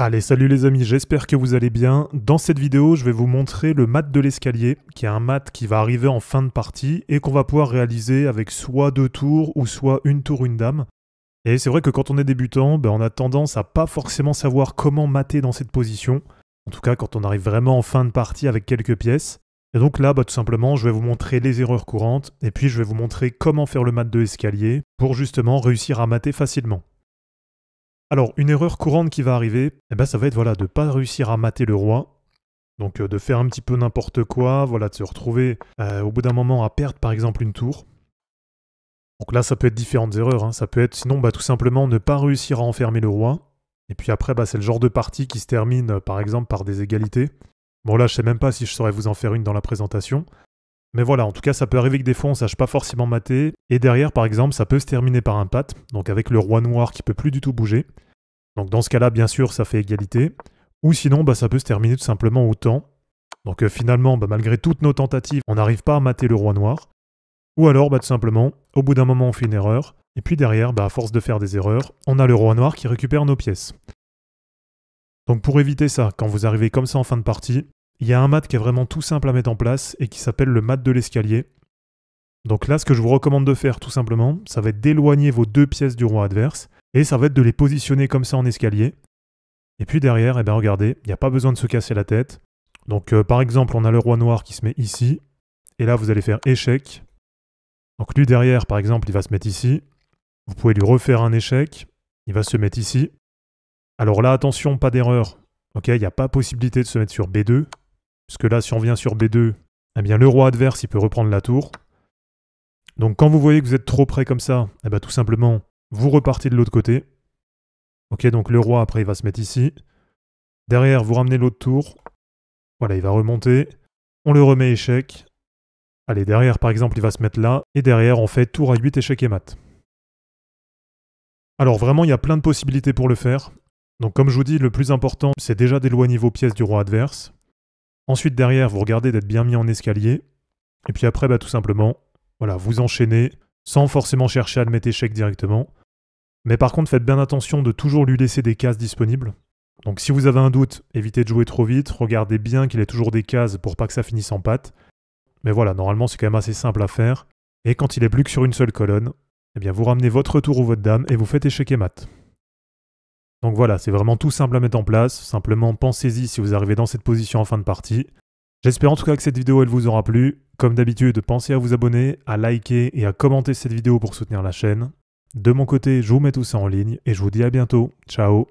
Allez, salut les amis, j'espère que vous allez bien. Dans cette vidéo, je vais vous montrer le mat de l'escalier, qui est un mat qui va arriver en fin de partie et qu'on va pouvoir réaliser avec soit 2 tours ou soit une tour, une dame. Et c'est vrai que quand on est débutant, on a tendance à pas forcément savoir comment mater dans cette position. En tout cas, quand on arrive vraiment en fin de partie avec quelques pièces. Et donc là, tout simplement, je vais vous montrer les erreurs courantes et puis je vais vous montrer comment faire le mat de l'escalier pour justement réussir à mater facilement. Alors, une erreur courante qui va arriver, ça va être de ne pas réussir à mater le roi. Donc de faire un petit peu n'importe quoi, de se retrouver au bout d'un moment à perdre par exemple une tour. Donc là, ça peut être différentes erreurs. Ça peut être sinon tout simplement ne pas réussir à enfermer le roi. Et puis après, c'est le genre de partie qui se termine par exemple par des égalités. Bon là, je sais même pas si je saurais vous en faire une dans la présentation. Mais voilà, en tout cas, ça peut arriver que des fois on sache pas forcément mater. Et derrière, par exemple, ça peut se terminer par un pat, donc avec le roi noir qui peut plus du tout bouger. Donc dans ce cas-là, bien sûr, ça fait égalité. Ou sinon, ça peut se terminer tout simplement au temps. Donc finalement, malgré toutes nos tentatives, on n'arrive pas à mater le roi noir. Ou alors, tout simplement, au bout d'un moment, on fait une erreur. Et puis derrière, à force de faire des erreurs, on a le roi noir qui récupère nos pièces. Donc pour éviter ça, quand vous arrivez comme ça en fin de partie, il y a un mat qui est vraiment tout simple à mettre en place et qui s'appelle le mat de l'escalier. Donc là, ce que je vous recommande de faire tout simplement, ça va être d'éloigner vos 2 pièces du roi adverse et ça va être de les positionner comme ça en escalier. Et puis derrière, regardez, il n'y a pas besoin de se casser la tête. Donc par exemple, on a le roi noir qui se met ici et là, vous allez faire échec. Donc lui derrière, par exemple, il va se mettre ici. Vous pouvez lui refaire un échec. Il va se mettre ici. Alors là, attention, pas d'erreur. Ok, il n'y a pas possibilité de se mettre sur B2. Puisque là, si on vient sur B2, le roi adverse, il peut reprendre la tour. Donc quand vous voyez que vous êtes trop près comme ça, tout simplement, vous repartez de l'autre côté. Ok, donc le roi, après, il va se mettre ici. Derrière, vous ramenez l'autre tour. Voilà, il va remonter. On le remet échec. Allez, derrière, par exemple, il va se mettre là. Et derrière, on fait tour à 8 échecs et mat. Alors vraiment, il y a plein de possibilités pour le faire. Donc comme je vous dis, le plus important, c'est déjà d'éloigner vos pièces du roi adverse. Ensuite, derrière, vous regardez d'être bien mis en escalier. Et puis après, tout simplement, vous enchaînez sans forcément chercher à le mettre échec directement. Mais par contre, faites bien attention de toujours lui laisser des cases disponibles. Donc si vous avez un doute, évitez de jouer trop vite. Regardez bien qu'il ait toujours des cases pour pas que ça finisse en patte. Mais voilà, normalement, c'est quand même assez simple à faire. Et quand il est plus que sur une seule colonne, vous ramenez votre tour ou votre dame et vous faites échec et mat. Donc voilà, c'est vraiment tout simple à mettre en place, simplement pensez-y si vous arrivez dans cette position en fin de partie. J'espère en tout cas que cette vidéo elle vous aura plu. Comme d'habitude, pensez à vous abonner, à liker et à commenter cette vidéo pour soutenir la chaîne. De mon côté, je vous mets tout ça en ligne et je vous dis à bientôt. Ciao.